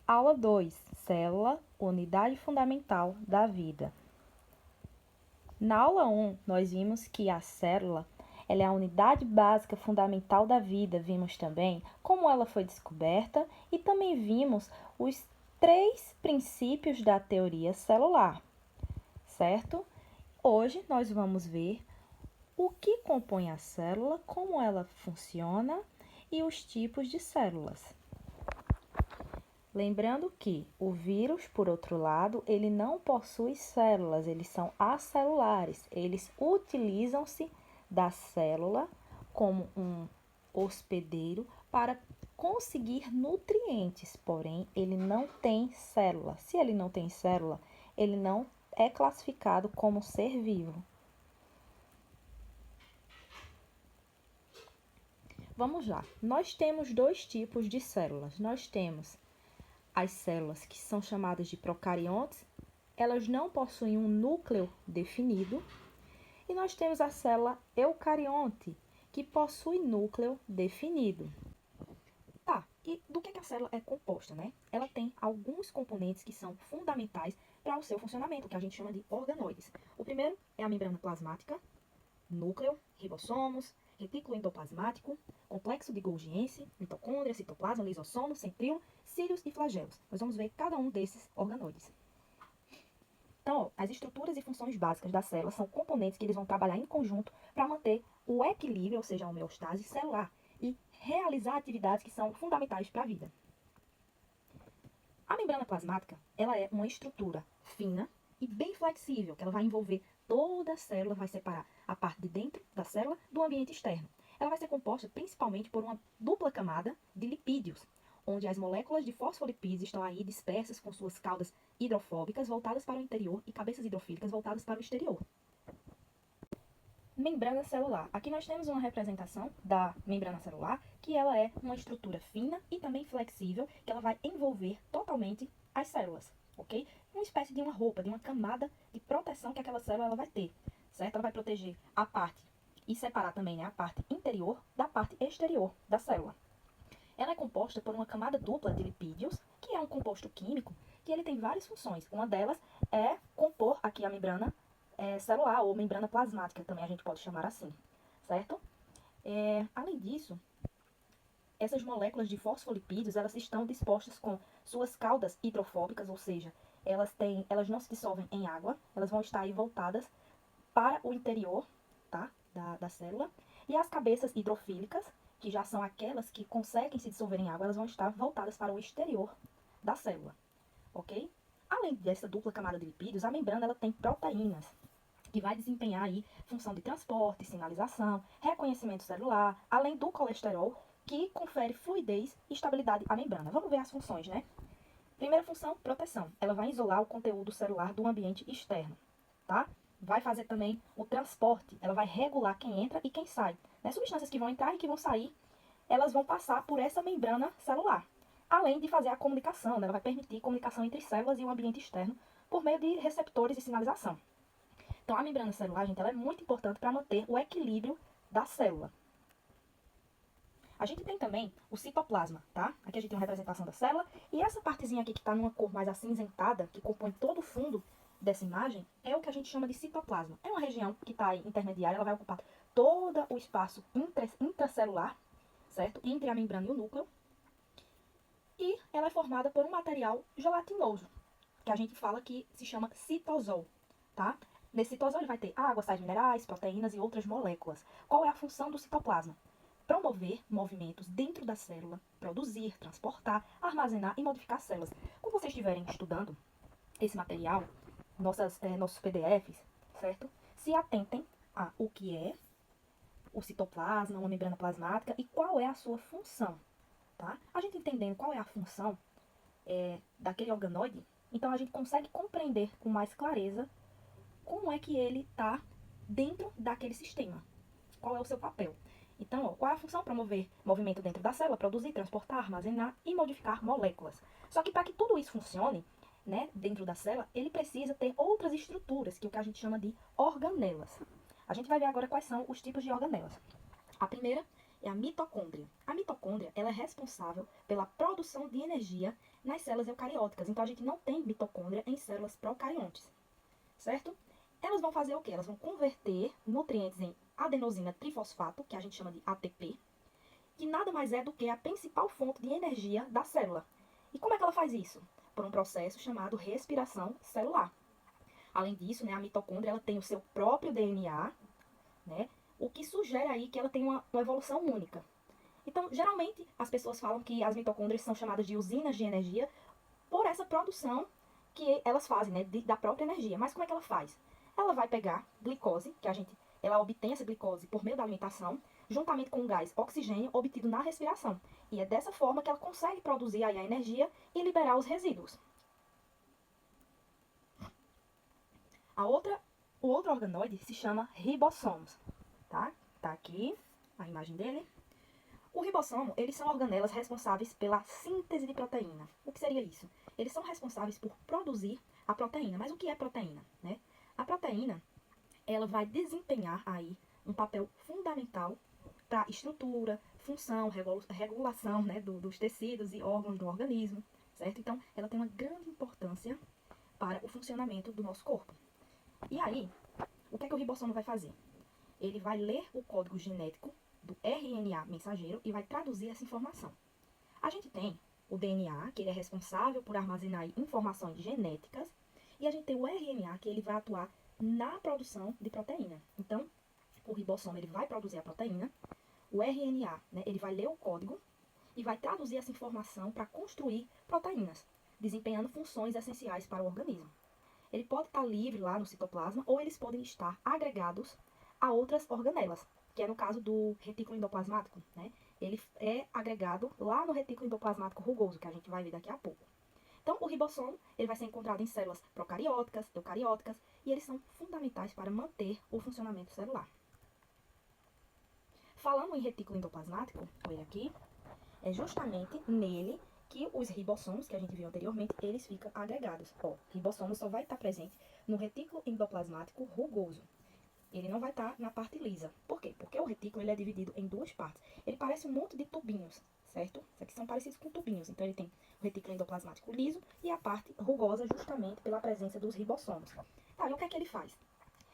Aula 2, célula, unidade fundamental da vida. Na aula 1, nós vimos que a célula ela é a unidade básica fundamental da vida. Vimos também como ela foi descoberta e também vimos os 3 princípios da teoria celular, certo? Hoje nós vamos ver o que compõe a célula, como ela funciona e os tipos de células. Lembrando que o vírus, por outro lado, ele não possui células, eles são acelulares. Eles utilizam-se da célula como um hospedeiro para conseguir nutrientes, porém, ele não tem célula. Se ele não tem célula, ele não é classificado como ser vivo. Vamos lá. Nós temos 2 tipos de células. Nós temos as células que são chamadas de procariontes, elas não possuem um núcleo definido. E nós temos a célula eucarionte, que possui núcleo definido. Tá, e do que a célula é composta, né? Ela tem alguns componentes que são fundamentais para o seu funcionamento, que a gente chama de organoides. O primeiro é a membrana plasmática, núcleo, ribossomos, retículo endoplasmático, complexo de Golgiense, mitocôndria, citoplasma, lisossomo, centríolo, cílios e flagelos. Nós vamos ver cada um desses organoides. Então, as estruturas e funções básicas da célula são componentes que eles vão trabalhar em conjunto para manter o equilíbrio, ou seja, a homeostase celular, e realizar atividades que são fundamentais para a vida. A membrana plasmática, ela é uma estrutura fina e bem flexível, que ela vai envolver toda a célula, vai separar a parte de dentro da célula do ambiente externo. Ela vai ser composta principalmente por uma dupla camada de lipídios, onde as moléculas de fosfolipídios estão aí dispersas com suas caudas hidrofóbicas voltadas para o interior e cabeças hidrofílicas voltadas para o exterior. Membrana celular. Aqui nós temos uma representação da membrana celular, que ela é uma estrutura fina e também flexível, que ela vai envolver totalmente as células, ok? Uma espécie de uma roupa, de uma camada de proteção que aquela célula ela vai ter, certo? Ela vai proteger a parte e separar também, né, a parte interior da parte exterior da célula. Ela é composta por uma camada dupla de lipídios, que é um composto químico, que ele tem várias funções. Uma delas é compor aqui a membrana celular ou membrana plasmática, também a gente pode chamar assim, certo? Além disso, essas moléculas de fosfolipídios, elas estão dispostas com suas caudas hidrofóbicas, ou seja, elas não se dissolvem em água, elas vão estar aí voltadas para o interior, tá, da célula. E as cabeças hidrofílicas, que já são aquelas que conseguem se dissolver em água, elas vão estar voltadas para o exterior da célula, ok? Além dessa dupla camada de lipídios, a membrana ela tem proteínas, que vai desempenhar aí função de transporte, sinalização, reconhecimento celular, além do colesterol, que confere fluidez e estabilidade à membrana. Vamos ver as funções, né? Primeira função, proteção. Ela vai isolar o conteúdo celular do ambiente externo, tá? Vai fazer também o transporte. Ela vai regular quem entra e quem sai. Né? Substâncias que vão entrar e que vão sair, elas vão passar por essa membrana celular. Além de fazer a comunicação, né? Ela vai permitir comunicação entre células e o ambiente externo por meio de receptores de sinalização. Então, a membrana celular, gente, ela é muito importante para manter o equilíbrio da célula. A gente tem também o citoplasma, tá? Aqui a gente tem uma representação da célula. E essa partezinha aqui que está numa cor mais acinzentada, que compõe todo o fundo dessa imagem, é o que a gente chama de citoplasma. É uma região que está intermediária, ela vai ocupar todo o espaço intracelular, certo? Entre a membrana e o núcleo. E ela é formada por um material gelatinoso, que a gente fala que se chama citosol, tá? Nesse citosol ele vai ter água, sais minerais, proteínas e outras moléculas. Qual é a função do citoplasma? Promover movimentos dentro da célula, produzir, transportar, armazenar e modificar células. Quando vocês estiverem estudando esse material, nossos PDFs, certo? Se atentem a o que é o citoplasma, uma membrana plasmática e qual é a sua função, tá? A gente entendendo qual é a função daquele organoide, então a gente consegue compreender com mais clareza como é que ele está dentro daquele sistema. Qual é o seu papel? Então, qual é a função? Promover movimento dentro da célula, produzir, transportar, armazenar e modificar moléculas. Só que para que tudo isso funcione, né, dentro da célula, ele precisa ter outras estruturas, que é o que a gente chama de organelas. A gente vai ver agora quais são os tipos de organelas. A primeira é a mitocôndria. A mitocôndria, ela é responsável pela produção de energia nas células eucarióticas. Então, a gente não tem mitocôndria em células procariontes, certo? Elas vão fazer o quê? Elas vão converter nutrientes em adenosina trifosfato, que a gente chama de ATP, que nada mais é do que a principal fonte de energia da célula. E como é que ela faz isso? Por um processo chamado respiração celular. Além disso, né, a mitocôndria ela tem o seu próprio DNA, né, o que sugere aí que ela tem uma evolução única. Então, geralmente, as pessoas falam que as mitocôndrias são chamadas de usinas de energia por essa produção que elas fazem, né, da própria energia. Mas como é que ela faz? Ela vai pegar glicose, que ela obtém essa glicose por meio da alimentação, juntamente com o gás oxigênio obtido na respiração. E é dessa forma que ela consegue produzir aí a energia e liberar os resíduos. O outro organoide se chama ribossomos, tá? Tá aqui a imagem dele. O ribossomo, eles são organelas responsáveis pela síntese de proteína. O que seria isso? Eles são responsáveis por produzir a proteína. Mas o que é proteína, né? A proteína, ela vai desempenhar aí um papel fundamental para estrutura, função, regulação, né, dos tecidos e órgãos do organismo, certo? Então, ela tem uma grande importância para o funcionamento do nosso corpo. E aí, o que é que o ribossomo vai fazer? Ele vai ler o código genético do RNA mensageiro e vai traduzir essa informação. A gente tem o DNA, que ele é responsável por armazenar informações genéticas, e a gente tem o RNA, que ele vai atuar na produção de proteína. Então, o ribossomo ele vai produzir a proteína, o RNA, né, ele vai ler o código e vai traduzir essa informação para construir proteínas, desempenhando funções essenciais para o organismo. Ele pode estar livre lá no citoplasma ou eles podem estar agregados a outras organelas, que é no caso do retículo endoplasmático, né? Ele é agregado lá no retículo endoplasmático rugoso, que a gente vai ver daqui a pouco. Então, o ribossomo ele vai ser encontrado em células procarióticas, eucarióticas, e eles são fundamentais para manter o funcionamento celular. Falando em retículo endoplasmático, olha aqui, é justamente nele que os ribossomos, que a gente viu anteriormente, eles ficam agregados. Ó, ribossomo só vai estar presente no retículo endoplasmático rugoso. Ele não vai estar na parte lisa. Por quê? Porque o retículo ele é dividido em duas partes. Ele parece um monte de tubinhos, certo? Isso aqui são parecidos com tubinhos. Então, ele tem o retículo endoplasmático liso e a parte rugosa justamente pela presença dos ribossomos. Tá, e o que é que ele faz?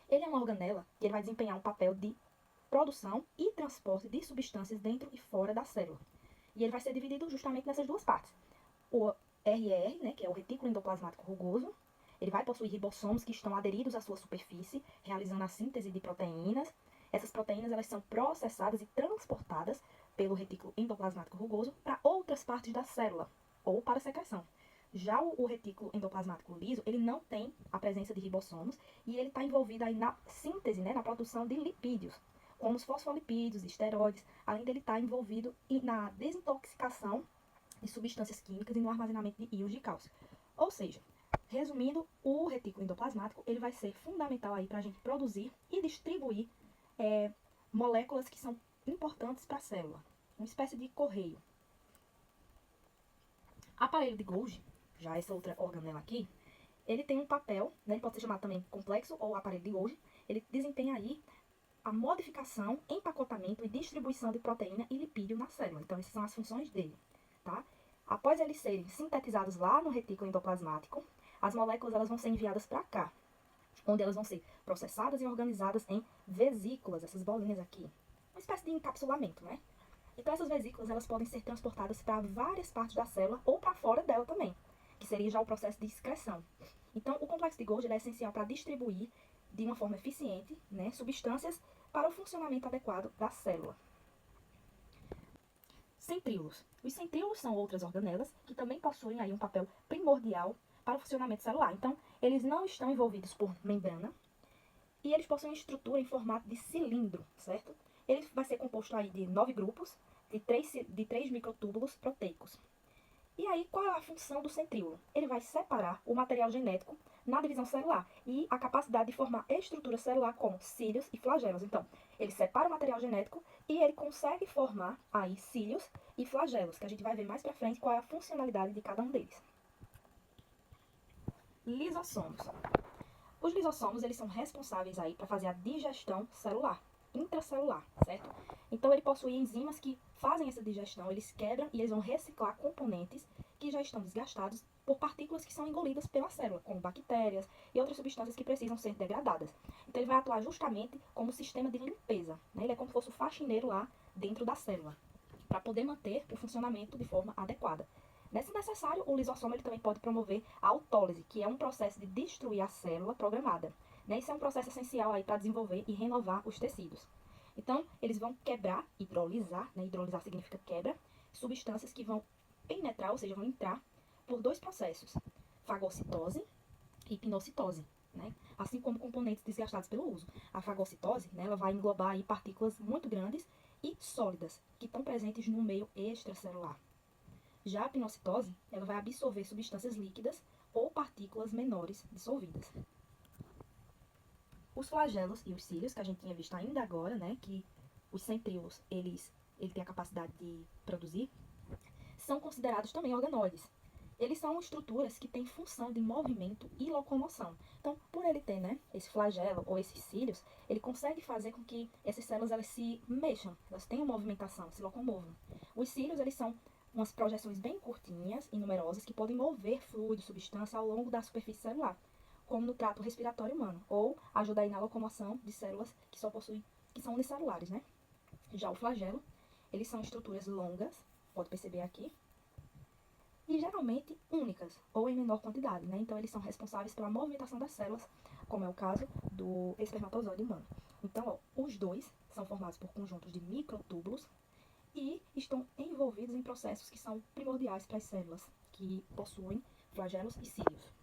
Ele é uma organela que ele vai desempenhar um papel de produção e transporte de substâncias dentro e fora da célula. E ele vai ser dividido justamente nessas duas partes. O RR, né, que é o retículo endoplasmático rugoso, ele vai possuir ribossomos que estão aderidos à sua superfície, realizando a síntese de proteínas. Essas proteínas elas são processadas e transportadas pelo retículo endoplasmático rugoso para outras partes da célula ou para secreção. Já o retículo endoplasmático liso, ele não tem a presença de ribossomos e ele está envolvido aí na síntese, né, na produção de lipídios, como os fosfolipídios, esteroides, além dele estar envolvido na desintoxicação de substâncias químicas e no armazenamento de íons de cálcio. Ou seja, resumindo, o retículo endoplasmático ele vai ser fundamental aí para a gente produzir e distribuir moléculas que são importantes para a célula, uma espécie de correio. Aparelho de Golgi, já essa outra organela aqui, ele tem um papel, né, ele pode ser chamado também complexo ou aparelho de Golgi, ele desempenha aí a modificação, empacotamento e distribuição de proteína e lipídio na célula. Então, essas são as funções dele, tá? Após eles serem sintetizados lá no retículo endoplasmático, as moléculas elas vão ser enviadas para cá, onde elas vão ser processadas e organizadas em vesículas, essas bolinhas aqui. Uma espécie de encapsulamento, né? Então, essas vesículas elas podem ser transportadas para várias partes da célula ou para fora dela também, que seria já o processo de excreção. Então, o complexo de Golgi é essencial para distribuir de uma forma eficiente, né, substâncias para o funcionamento adequado da célula. Centríolos. Os centríolos são outras organelas que também possuem aí um papel primordial para o funcionamento celular. Então, eles não estão envolvidos por membrana e eles possuem estrutura em formato de cilindro, certo? Ele vai ser composto aí de 9 grupos de 3 microtúbulos proteicos. E aí, qual é a função do centríolo? Ele vai separar o material genético na divisão celular e a capacidade de formar estrutura celular como cílios e flagelos. Então, ele separa o material genético e ele consegue formar aí cílios e flagelos, que a gente vai ver mais pra frente qual é a funcionalidade de cada um deles. Lisossomos. Os lisossomos, eles são responsáveis aí para fazer a digestão celular. intracelular, certo? Então ele possui enzimas que fazem essa digestão, eles quebram e eles vão reciclar componentes que já estão desgastados por partículas que são engolidas pela célula, como bactérias e outras substâncias que precisam ser degradadas. Então ele vai atuar justamente como sistema de limpeza, né? Ele é como se fosse o faxineiro lá dentro da célula, para poder manter o funcionamento de forma adequada. Se necessário, o lisossoma ele também pode promover a autólise, que é um processo de destruir a célula programada. Isso é um processo essencial aí para desenvolver e renovar os tecidos. Então, eles vão quebrar, hidrolisar, hidrolisar significa quebra, substâncias que vão penetrar, ou seja, vão entrar por dois processos, fagocitose e pinocitose. Assim como componentes desgastados pelo uso. A fagocitose, ela vai englobar aí partículas muito grandes e sólidas, que estão presentes no meio extracelular. Já a pinocitose, ela vai absorver substâncias líquidas ou partículas menores dissolvidas. Os flagelos e os cílios, que a gente tinha visto ainda agora, que os centríolos, ele tem a capacidade de produzir, são considerados também organoides. Eles são estruturas que têm função de movimento e locomoção. Então, por ele ter esse flagelo ou esses cílios, ele consegue fazer com que essas células elas se mexam, elas tenham movimentação, se locomovam. Os cílios, eles são umas projeções bem curtinhas e numerosas que podem mover fluido, substância ao longo da superfície celular, como no trato respiratório humano, ou ajuda aí na locomoção de células que são unicelulares, Já o flagelo, eles são estruturas longas, pode perceber aqui, e geralmente únicas, ou em menor quantidade, Então eles são responsáveis pela movimentação das células, como é o caso do espermatozoide humano. Então, os dois são formados por conjuntos de microtúbulos e estão envolvidos em processos que são primordiais para as células que possuem flagelos e cílios.